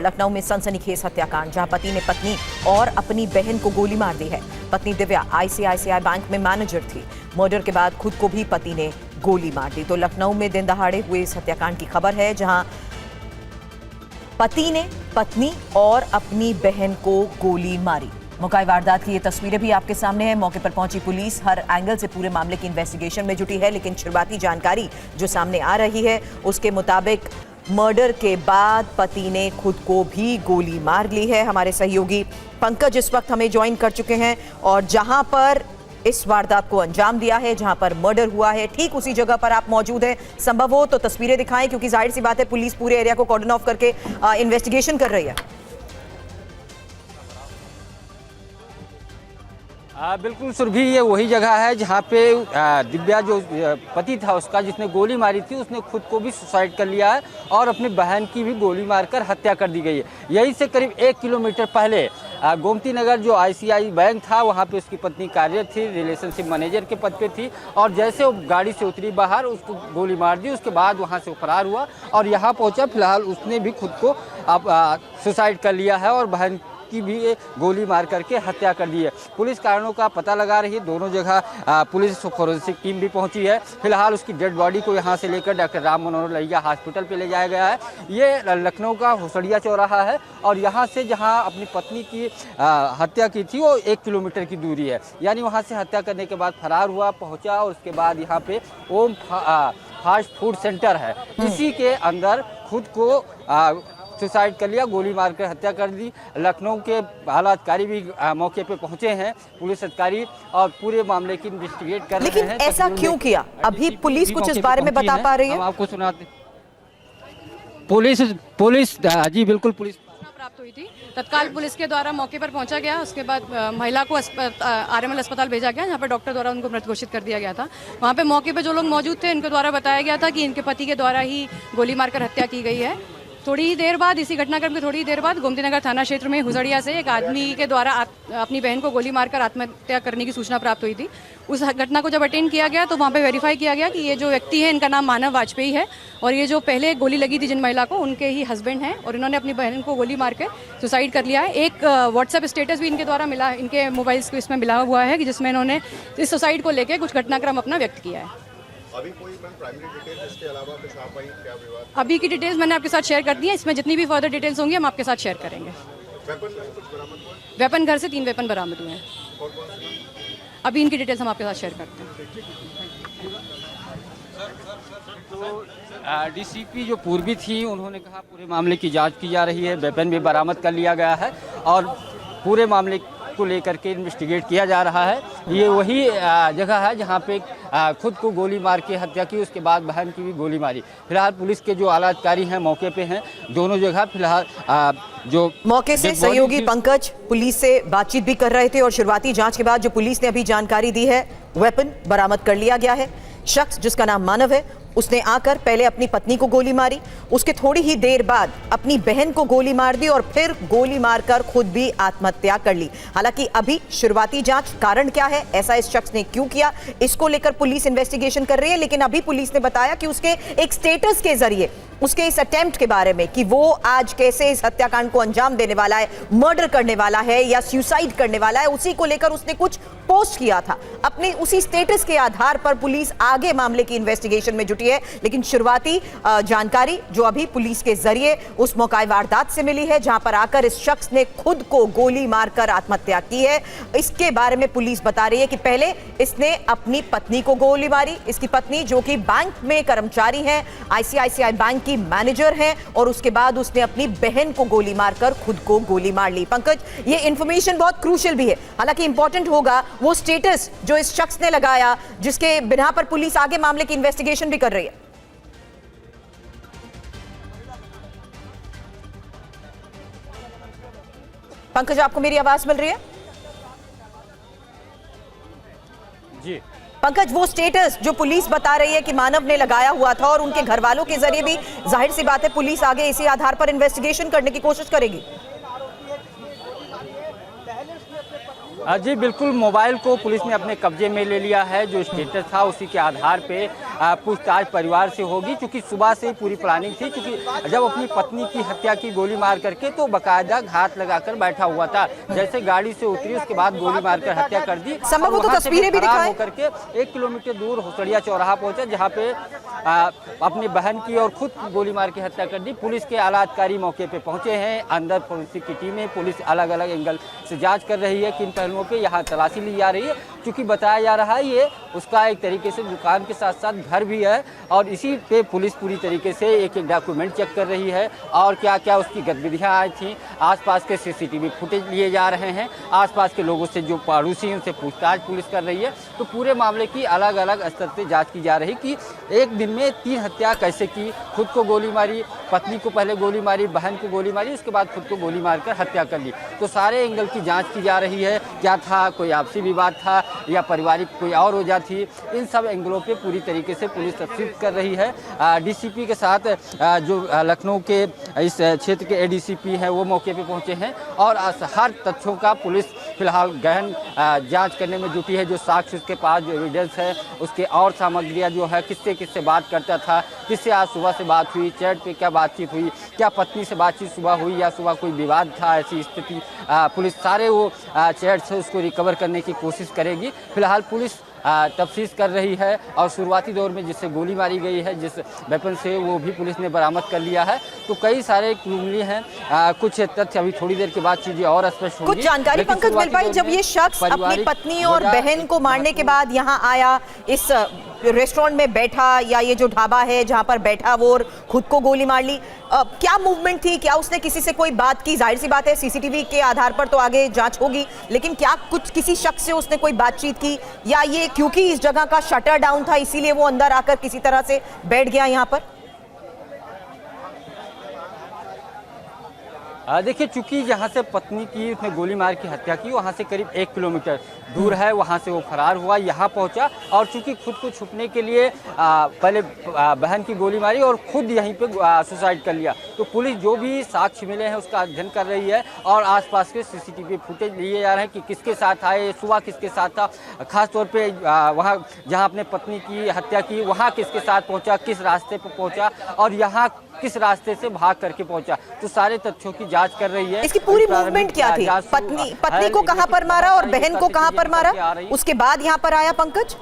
लखनऊ में सनसनीखेज हत्याकांड, जहां पति ने पत्नी और अपनी बहन को गोली मार दी है। पत्नी दिव्या आईसीआईसीआई बैंक में मैनेजर थी। मर्डर के बाद खुद को भी पति ने गोली मार दी। तो लखनऊ में दिन दहाड़े हुए इस हत्याकांड की खबर है, जहां पति ने पत्नी और अपनी बहन को गोली मारी। मौका वारदात की ये तस्वीरें भी आपके सामने हैं। मौके पर पहुंची पुलिस हर एंगल से पूरे मामले की इन्वेस्टिगेशन में जुटी है, लेकिन शुरुआती जानकारी जो सामने आ रही है उसके मुताबिक मर्डर के बाद पति ने खुद को भी गोली मार ली है। हमारे सहयोगी पंकज इस वक्त हमें ज्वाइन कर चुके हैं और जहां पर इस वारदात को अंजाम दिया है, जहां पर मर्डर हुआ है, ठीक उसी जगह पर आप मौजूद हैं। संभव हो तो तस्वीरें दिखाएं, क्योंकि जाहिर सी बात है पुलिस पूरे एरिया को कॉर्डन ऑफ करके इन्वेस्टिगेशन कर रही है। बिल्कुल सुरभि, ये वही जगह है जहाँ पे दिव्या जो पति था उसका, जिसने गोली मारी थी, उसने खुद को भी सुसाइड कर लिया है और अपनी बहन की भी गोली मारकर हत्या कर दी गई है। यहीं से करीब 1 किलोमीटर पहले गोमती नगर जो आईसीआई बैंक था, वहाँ पे उसकी पत्नी कार्यरत थी, रिलेशनशिप मैनेजर के पद पे थी, और जैसे वो गाड़ी से उतरी बाहर, उसको गोली मार दी। उसके बाद वहाँ से वो फरार हुआ और यहाँ पहुँचा। फिलहाल उसने भी खुद को सुसाइड कर लिया है और बहन की भी गोली मार करके हत्या कर दी है। पुलिस कारणों का पता लगा रही है। दोनों जगह पुलिस फोरेंसिक टीम भी पहुंची है। फिलहाल उसकी डेड बॉडी को यहां से लेकर डॉक्टर राम मनोहर लोहिया हॉस्पिटल पे ले जाया गया है। ये लखनऊ का हुसड़िया चौराहा है और यहां से जहां अपनी पत्नी की हत्या की थी वो 1 किलोमीटर की दूरी है। यानी वहां से हत्या करने के बाद फरार हुआ, पहुँचा और उसके बाद यहाँ पे ओम फास्ट फूड सेंटर है, इसी के अंदर खुद को सुसाइड कर लिया, गोली मारकर हत्या कर दी। लखनऊ के आला अधिकारी भी मौके पे पहुंचे हैं, पुलिस अधिकारी, और पूरे मामले की इन्वेस्टिगेट कर रहे हैं। लेकिन ऐसा क्यों किया, अभी पुलिस कुछ इस बारे में बता पा रही है? हम आपको सुनाते। पुलिस जी बिल्कुल, पुलिस प्राप्त हुई थी। तत्काल पुलिस के द्वारा मौके पर पहुंचा गया। उसके बाद महिला को आरएमएल अस्पताल भेजा गया, जहां पर डॉक्टर द्वारा उनको मृत घोषित कर दिया गया था। वहां पे मौके पे जो लोग मौजूद थे, इनके द्वारा बताया गया था कि इनके पति के द्वारा ही गोली मारकर हत्या की गई है। थोड़ी ही देर बाद, इसी घटनाक्रम के थोड़ी ही देर बाद, गोमती नगर थाना क्षेत्र में हुसड़िया से एक आदमी के द्वारा अपनी बहन को गोली मारकर आत्महत्या करने की सूचना प्राप्त हुई थी। उस घटना को जब अटेंड किया गया तो वहाँ पे वेरीफाई किया गया कि ये जो व्यक्ति है, इनका नाम मानव वाजपेयी है और ये जो पहले गोली लगी थी जिन महिला को, उनके ही हस्बैंड हैं और इन्होंने अपनी बहन को गोली मार के सुसाइड कर लिया है। एक व्हाट्सएप स्टेटस भी इनके द्वारा मिला, इनके मोबाइल्स को इसमें मिला हुआ है कि जिसमें इन्होंने इस सुसाइड को लेकर कुछ घटनाक्रम अपना व्यक्त किया है। अभी कोई प्राइमरी डिटेल इसके अलावा कुछ आ पाई क्या विवाद? अभी की डिटेल्स मैंने आपके साथ शेयर कर दी है। इसमें जितनी भी फर्दर डिटेल्स होंगी हम आपके साथ शेयर करेंगे। वेपन घर से 3 वेपन बरामद हुए हैं। अभी इनकी डिटेल्स हम आपके साथ शेयर करते हैं। तो डीसीपी जो पूर्वी थी, उन्होंने कहा पूरे मामले की जांच की जा रही है, वेपन भी बरामद कर लिया गया है और पूरे मामले को लेकर के इन्वेस्टिगेट किया जा रहा है। ये वही जगह है जहाँ पे खुद को गोली मार के हत्या की, उसके बाद बहन की भी गोली मारी। फिलहाल पुलिस के जो आला अधिकारी हैं मौके पे हैं, दोनों जगह फिलहाल जो मौके से सहयोगी पंकज पुलिस से बातचीत भी कर रहे थे और शुरुआती जांच के बाद जो पुलिस ने अभी जानकारी दी है, वेपन बरामद कर लिया गया है। शख्स जिसका नाम मानव है, उसने आकर पहले अपनी पत्नी को गोली मारी, उसके थोड़ी ही देर बाद अपनी बहन को गोली मार दी और फिर गोली मारकर खुद भी आत्महत्या कर ली। हालांकि अभी शुरुआती जांच, कारण क्या है, ऐसा इस शख्स ने क्यों किया, इसको लेकर पुलिस इन्वेस्टिगेशन कर रही है। लेकिन अभी पुलिस ने बताया कि उसके एक स्टेटस के जरिए, उसके इस अटेम्प्ट के बारे में कि वो आज कैसे इस हत्याकांड को अंजाम देने वाला है, मर्डर करने वाला है या सुसाइड करने वाला है, उसी को लेकर उसने कुछ पोस्ट किया था। अपने उसी स्टेटस के आधार पर पुलिस आगे मामले की इन्वेस्टिगेशन में जुटी है। लेकिन शुरुआती जानकारी जो अभी पुलिस के जरिए उस मौका वारदात से मिली है, जहां पर आकर इस शख्स ने खुद को गोली मारकर आत्महत्या की है, इसके बारे में पुलिस बता रही है कि पहले इसने अपनी पत्नी को गोली मारी। इसकी पत्नी जो कि बैंक में कर्मचारी है, आईसीआईसीआई बैंक की मैनेजर है, और उसके बाद उसने अपनी बहन को गोली मारकर खुद को गोली मार ली। पंकज, ये इंफॉर्मेशन बहुत क्रूशियल भी है। हालांकि इंपॉर्टेंट होगा वो स्टेटस जो इस शख्स ने लगाया, जिसके बिना पर पुलिस आगे मामले की इन्वेस्टिगेशन भी कर रही है। पंकज, आपको मेरी आवाज मिल रही है? जी पंकज, वो स्टेटस जो पुलिस बता रही है कि मानव ने लगाया हुआ था और उनके घर वालों के जरिए भी, जाहिर सी बात है पुलिस आगे इसी आधार पर इन्वेस्टिगेशन करने की कोशिश करेगी। जी बिल्कुल, मोबाइल को पुलिस ने अपने कब्जे में ले लिया है। जो स्टेटस था उसी के आधार पे पूछताछ परिवार से होगी, क्योंकि सुबह से ही पूरी प्लानिंग थी। क्योंकि जब अपनी पत्नी की हत्या की गोली मार करके, तो बाकायदा घात लगाकर बैठा हुआ था। जैसे गाड़ी से उतरी उसके बाद गोली मारकर हत्या कर दी। संभवतः तस्वीरें भी दिखाएं। करके 1 किलोमीटर दूर होसड़िया चौराहा पहुंचा, जहां पे अपनी बहन की और खुद गोली मार के हत्या कर दी। पुलिस के आला अधिकारी मौके पे पहुंचे हैं। अंदर फोरेंसिक की टीमें, पुलिस अलग अलग एंगल से जांच कर रही है। किन पहलुओं पे यहाँ तलाशी ली जा रही है, क्योंकि बताया जा रहा है ये उसका एक तरीके से दुकान के साथ साथ घर भी है, और इसी पे पुलिस पूरी तरीके से एक एक डॉक्यूमेंट चेक कर रही है और क्या क्या उसकी गतिविधियाँ आई थी। आसपास के CCTV फुटेज लिए जा रहे हैं। आसपास के लोगों से जो पड़ोसी हैं उनसे पूछताछ पुलिस कर रही है। तो पूरे मामले की अलग अलग स्तर से जांच की जा रही कि एक दिन में 3 हत्या कैसे की। खुद को गोली मारी, पत्नी को पहले गोली मारी, बहन को गोली मारी, उसके बाद खुद को गोली मारकर हत्या कर ली। तो सारे एंगल की जांच की जा रही है। क्या था, कोई आपसी विवाद था या पारिवारिक कोई और वजह थी, इन सब एंगलों पे पूरी तरीके से पुलिस तफ्तीश कर रही है। DCP के साथ जो लखनऊ के इस क्षेत्र के ADCP हैं वो मौके पे पहुंचे हैं, और हर तथ्यों का पुलिस फिलहाल गहन जांच करने में जुटी है। जो साक्ष्य उसके पास, जो एविडेंस है, उसके और सामग्रियां जो है, किससे किससे बात करता था, किससे आज सुबह से बात हुई, चैट पे क्या बातचीत हुई, क्या पत्नी से बातचीत सुबह हुई या सुबह कोई विवाद था, ऐसी स्थिति, पुलिस सारे वो चैट से उसको रिकवर करने की कोशिश करेगी। फिलहाल पुलिस तफ्तीश कर रही है, और शुरुआती दौर में जिससे गोली मारी गई है, जिस वेपन से, वो भी पुलिस ने बरामद कर लिया है। तो कई सारे क्लू मिले हैं। कुछ तथ्य अभी थोड़ी देर के बाद चीजें और स्पष्ट होंगी। कुछ जानकारी पंकज मिल पाई, जब ये शख्स अपनी पत्नी और बहन को मारने के बाद यहाँ आया, इस रेस्टोरेंट में बैठा, या ये जो ढाबा है जहाँ पर बैठा वो, और खुद को गोली मार ली, क्या मूवमेंट थी, क्या उसने किसी से कोई बात की? जाहिर सी बात है CCTV के आधार पर तो आगे जांच होगी, लेकिन क्या कुछ किसी शख्स से उसने कोई बातचीत की, या ये क्योंकि इस जगह का शटर डाउन था इसीलिए वो अंदर आकर किसी तरह से बैठ गया यहाँ पर? देखिए, चूंकि जहाँ से पत्नी की उसने गोली मार की हत्या की, वहाँ से करीब 1 किलोमीटर दूर है, वहाँ से वो फरार हुआ, यहाँ पहुँचा, और चूंकि खुद को छुपने के लिए पहले बहन की गोली मारी और खुद यहीं पे सुसाइड कर लिया। तो पुलिस जो भी साक्ष्य मिले हैं उसका अध्ययन कर रही है, और आसपास के CCTV फुटेज लिए जा रहे हैं कि किसके साथ आए, सुबह किसके साथ था, खासतौर पे वहाँ जहाँ अपने पत्नी की हत्या की वहाँ किसके साथ पहुँचा, किस रास्ते पर पहुँचा, और यहाँ किस रास्ते से भाग करके पहुंचा। तो सारे तथ्यों की जांच कर रही है। इसकी पूरी मूवमेंट क्या थी? पत्नी को कहां पर मारा और बहन को कहां पर मारा, उसके बाद यहां पर आया पंकज?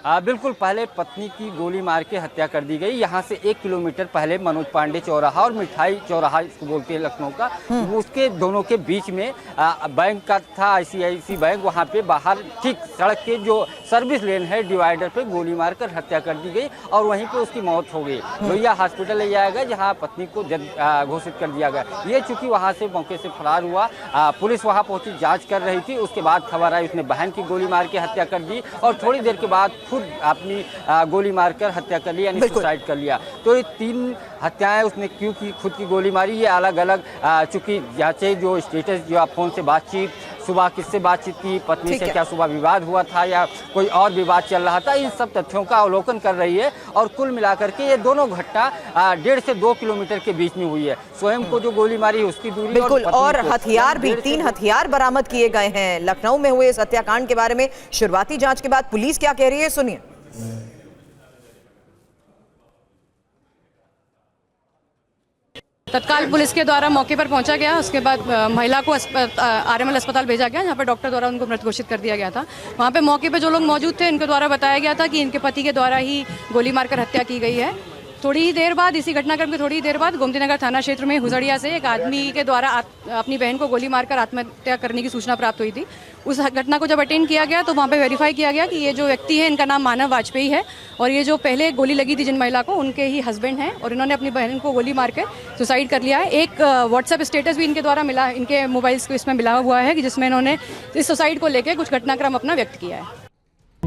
बिल्कुल, पहले पत्नी की गोली मार के हत्या कर दी गई। यहाँ से 1 किलोमीटर पहले मनोज पांडे चौराहा और मिठाई चौराहा इसको बोलते हैं लखनऊ का, वो उसके दोनों के बीच में बैंक का था, ICICI बैंक। वहाँ पे बाहर ठीक सड़क के जो सर्विस लेन है, डिवाइडर पे गोली मारकर हत्या कर दी गई, और वहीं पे उसकी मौत हो गई। लोहिया हॉस्पिटल ले जाया गया, जहाँ पत्नी को घोषित कर दिया गया। ये चूंकि वहाँ से मौके से फरार हुआ, पुलिस वहाँ पहुँची, जाँच कर रही थी। उसके बाद खबर आई उसने बहन की गोली मार के हत्या कर दी, और थोड़ी देर के बाद खुद अपनी गोली मारकर हत्या कर लिया, यानी सुसाइड कर लिया। तो ये 3 हत्याएं उसने क्यों की, खुद की गोली मारी, ये अलग अलग चूंकि जांचे, जो स्टेटस, जो फोन से बातचीत, सुबह किससे बातचीत की, पत्नी से क्या सुबह विवाद हुआ था या कोई और विवाद चल रहा था, इन सब तथ्यों का अवलोकन कर रही है। और कुल मिलाकर के ये दोनों घटना 1.5 से 2 किलोमीटर के बीच में हुई है। स्वयं को जो गोली मारी है उसकी दूरी, बिल्कुल, और हथियार भी 3 हथियार बरामद किए गए हैं लखनऊ में हुए इस हत्याकांड के बारे में। शुरुआती जांच के बाद पुलिस क्या कह रही है, सुनिए। तत्काल पुलिस के द्वारा मौके पर पहुंचा गया। उसके बाद महिला को RML अस्पताल भेजा गया, जहां पर डॉक्टर द्वारा उनको मृत घोषित कर दिया गया था। वहां पे मौके पे जो लोग मौजूद थे, इनके द्वारा बताया गया था कि इनके पति के द्वारा ही गोली मारकर हत्या की गई है। थोड़ी ही देर बाद, इसी घटनाक्रम के थोड़ी ही देर बाद, गोमतीनगर थाना क्षेत्र में हुजड़िया से एक आदमी के द्वारा अपनी बहन को गोली मारकर आत्महत्या करने की सूचना प्राप्त हुई थी। उस घटना को जब अटेंड किया गया तो वहाँ पे वेरीफाई किया गया कि ये जो व्यक्ति है, इनका नाम मानव वाजपेयी है, और ये जो पहले गोली लगी थी जिन महिला को, उनके ही हस्बैंड हैं, और इन्होंने अपनी बहन को गोली मार के सुसाइड कर लिया है। एक व्हाट्सएप स्टेटस भी इनके द्वारा मिला, इनके मोबाइल्स को इसमें मिला हुआ है, कि जिसमें इन्होंने इस सुसाइड को लेकर कुछ घटनाक्रम अपना व्यक्त किया है।